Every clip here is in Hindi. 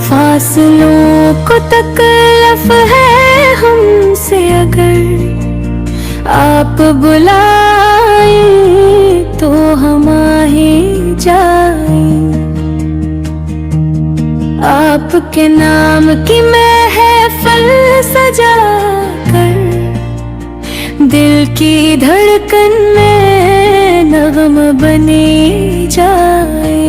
फासलों को तकल्लुफ़ है हमसे, अगर आप बुलाए तो हम आ ही जाएं। आपके नाम की महफ़िल सजा कर दिल की धड़कन में नग़म बनी जाए।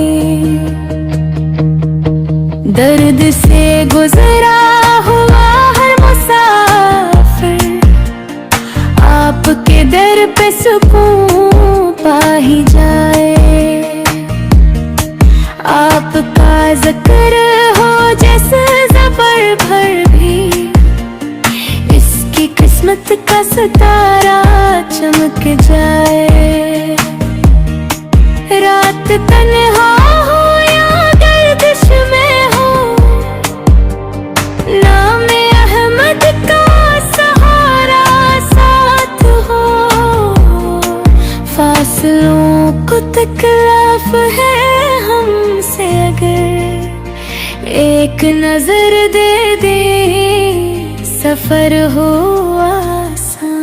दर्द से गुज़रा हुआ हर मुसाफिर आपके दर पे सुकून पा ही जाए। आपका ज़िक्र हो जैसे ज़बर भर भी, इसकी किस्मत का सितारा चमक जाए। रात तन्हा हो या गर्दिश में हो, नामे अहमद का सहारा साथ हो। फासलों को तकल्लुफ़ है हमसे, अगर एक नजर दे दे सफर हो आसान।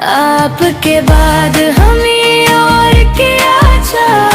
आपके बाद हमें और क्या चाहिए,